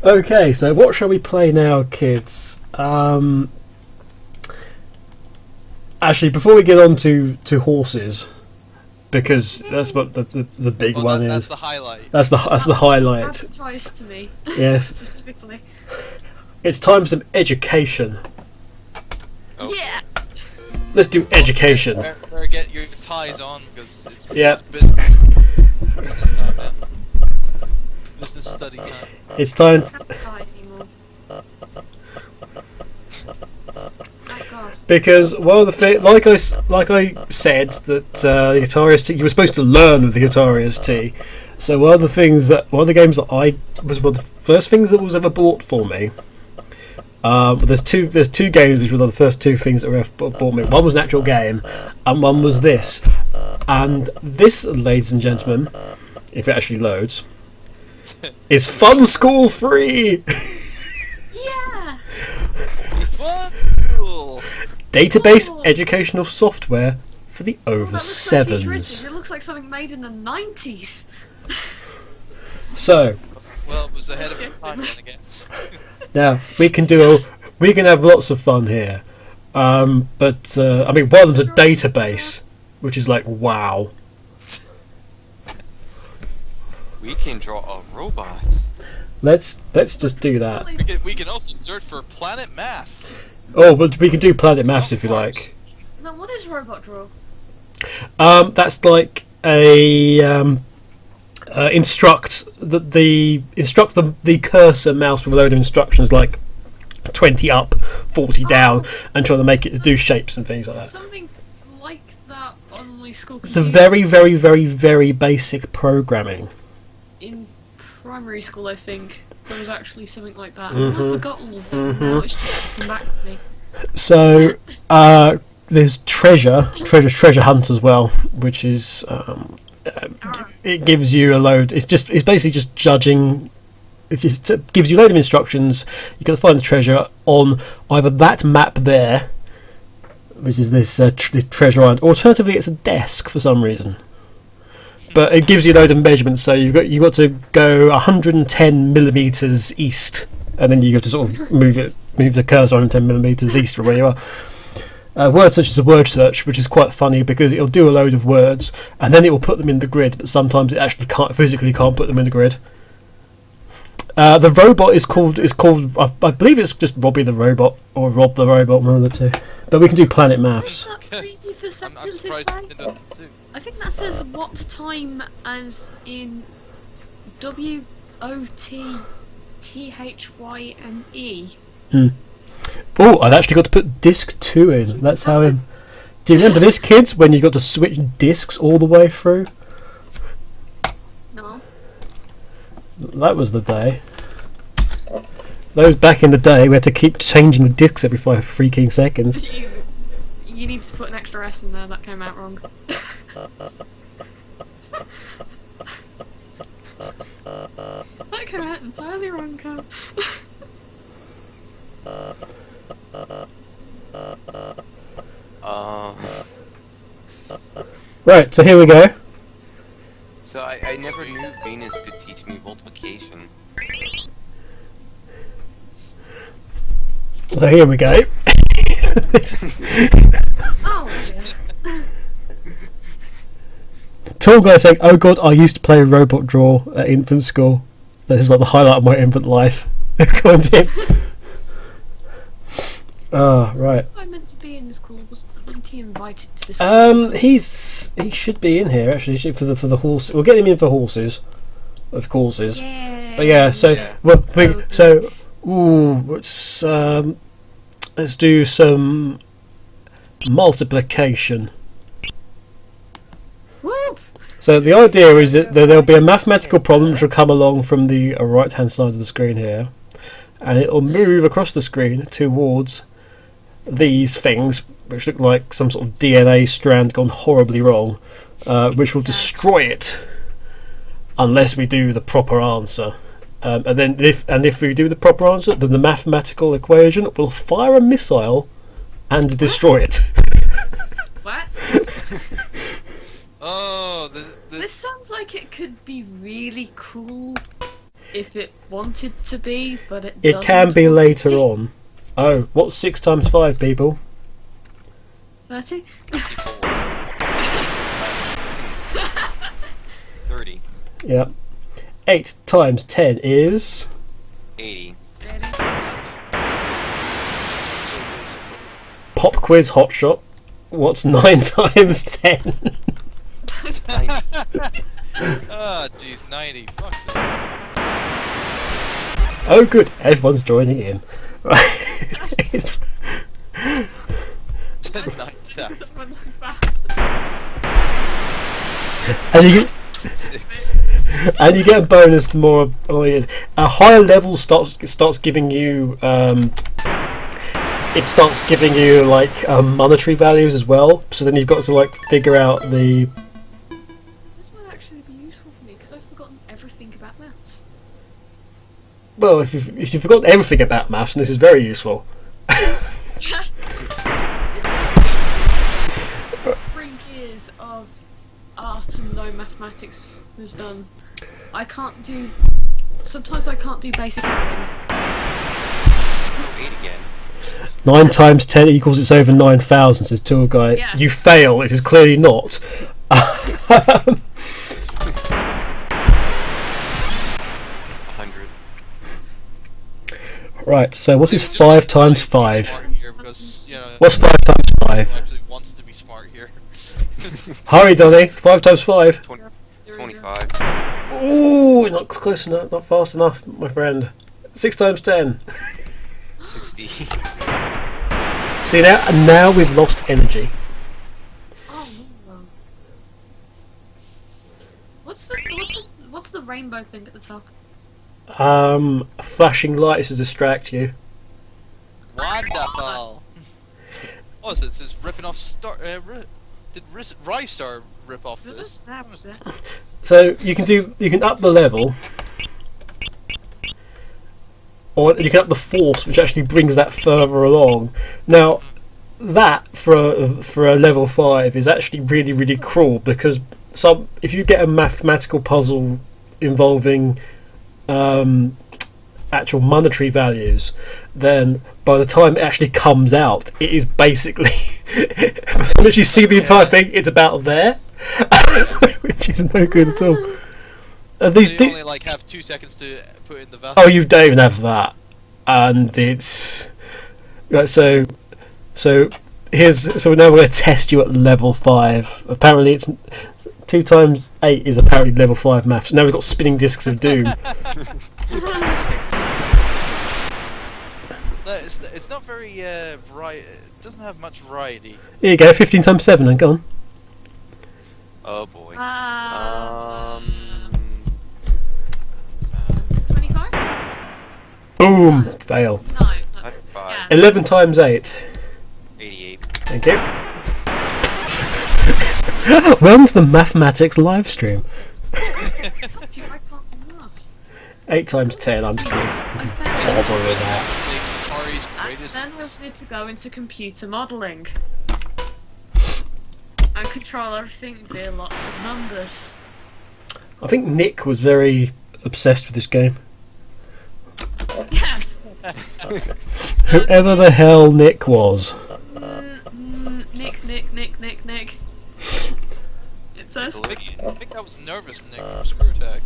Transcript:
Okay, so what shall we play now, kids? Actually, before we get on to horses, because that's what the big one is. That's the highlight. That's the highlight. Advertised to me. Yes. Specifically. It's time for some education. Oh. Yeah. Let's do education. Better get your ties on because it's Yeah. business. Business time, man. Business study time. It's time. Can't tie anymore. Oh God. Because one of the like I said that the Atari ST, you were supposed to learn with the Atari ST. So one of the games that was one of the first things that was ever bought for me. There's two games which were the first two things that were ever bought me. One was an actual game, and one was this. And this, ladies and gentlemen, if it actually loads, is Fun School Free. Yeah. Fun school. Database Oh. educational software for the over That looks sevens. futuristic. It looks like something made in the 90s. So Well, it was ahead of its time, then, I guess. now we can have lots of fun here. But I mean, one of them's a database, which is like wow. We can draw a robot. Let's just do that. We can also search for planet maths. Oh, but we can do Planet Maths if you like. No, what is Robot Draw? That's like a instruct the cursor mouse with a load of instructions like 20 up, 40 down, and trying to make it do shapes and things like that. Something like that on my school It's a computer. very, very, very, very basic programming. In primary school, I think there was actually something like that. Mhm. I've forgotten all of it. Now it's just come back to me. So there's treasure hunt as well, which is it gives you a load. It's basically just judging. It just gives you a load of instructions. You got to find the treasure on either that map there, which is this treasure island. Alternatively, it's a desk for some reason. But it gives you a load of measurements. So you've got to go 110 millimeters east, and then you have to sort of move the cursor 110 millimeters east from where you are. Word search is a word search, which is quite funny because it'll do a load of words and then it will put them in the grid, but sometimes it actually physically can't put them in the grid. The robot is called I believe it's just Robbie the Robot or Rob the Robot, one of the two. But we can do Planet Maths. What is that 3 I'm surprised say? it doesn't too. I think that says what time as in WOTTHYNE. Oh, I've actually got to put disc 2 in. That's how do you remember this, kids, when you got to switch discs all the way through? No. That was the day. Those back in the day, we had to keep changing the discs every 5 freaking seconds. You need to put an extra S in there, that came out wrong. That came out entirely wrong, Cam. Right, so here we go. So I never knew Venus could teach me multiplication. So here we go. Oh, dear. Tall guy saying, "Oh God, I used to play Robot Draw at infant school. That was like the highlight of my infant life." Go on, Tim. Oh, right. I meant to be in school. Wasn't he invited to this? He should be in here actually for the horse. We'll get him in for horses, of courses. Yeah. But yeah, let's do some multiplication. Whoop. So the idea is that there'll be a mathematical problem which will come along from the right hand side of the screen here, and it'll move across the screen towards these things which look like some sort of DNA strand gone horribly wrong, which will destroy it unless we do the proper answer. And then if we do the proper answer, then the mathematical equation will fire a missile and destroy it. What? Oh, This sounds like it could be really cool if it wanted to be, but it It can doesn't be want to later be. on. Oh, what's 6 times 5, people? 30? 30. Yeah. 8 times 10 is... 80. Pop quiz hotshot. What's 9 times 10? Ah, jeez, 90. Fuck's sake. Oh, good. Everyone's joining in. It's- That's and you get 6. and you get a bonus the more. A higher level starts giving you. It starts giving you like monetary values as well. So then you've got to like figure out the. This might actually be useful for me because I've forgotten everything about maths. Well, if you've forgotten everything about maths, then this is very useful. 3 years of art and no mathematics is done. I can't do. Sometimes I can't do basic maths. 8 again. 9 times 10 equals it's over 9,000, says tour guide. Yeah. You fail. It is clearly not. 100. Right. So what is Just 5 trying times to be 5? smart here because, you know, What's 5 times who 5? actually wants to be smart here. Hurry, Donny. 5 times 5. 25. Ooh, not close enough, not fast enough, my friend. 6 times 10. 60. See now we've lost energy. Oh, no. What's the rainbow thing at the top? Flashing lights to distract you. Wonderful! What is this? Is ripping off Star. Did Rystar rip off this? So you can up the level, or you can up the force, which actually brings that further along. Now, that for a level 5 is actually really really cruel because if you get a mathematical puzzle involving actual monetary values, then by the time it actually comes out, it is basically once you see the entire thing, it's about there, which is no good at all. These So you do. only like have 2 seconds to put in the value. Oh, you don't even have that, and it's right. So now we're going to test you at level 5. Apparently, it's 2 times 8 is apparently level 5 maths. Now we've got spinning discs of doom. It's not very variety. It doesn't have much variety. Here you go, 15 times 7, and go on. Oh boy. 25? Boom, fail. No, That's 5. yeah. 11 times 8. 88. Thank you. Welcome to the mathematics live stream. I told you I can't do maths. 8 times 10, I'm just kidding. I failed. Bother with that. Atari's And greatest. then I wanted to go into computer modelling. And control everything, do lots of numbers. I think Nick was very obsessed with this game. Yes! Whoever the hell Nick was. Nick. It says. I think that was nervous Nick from Screw Attack.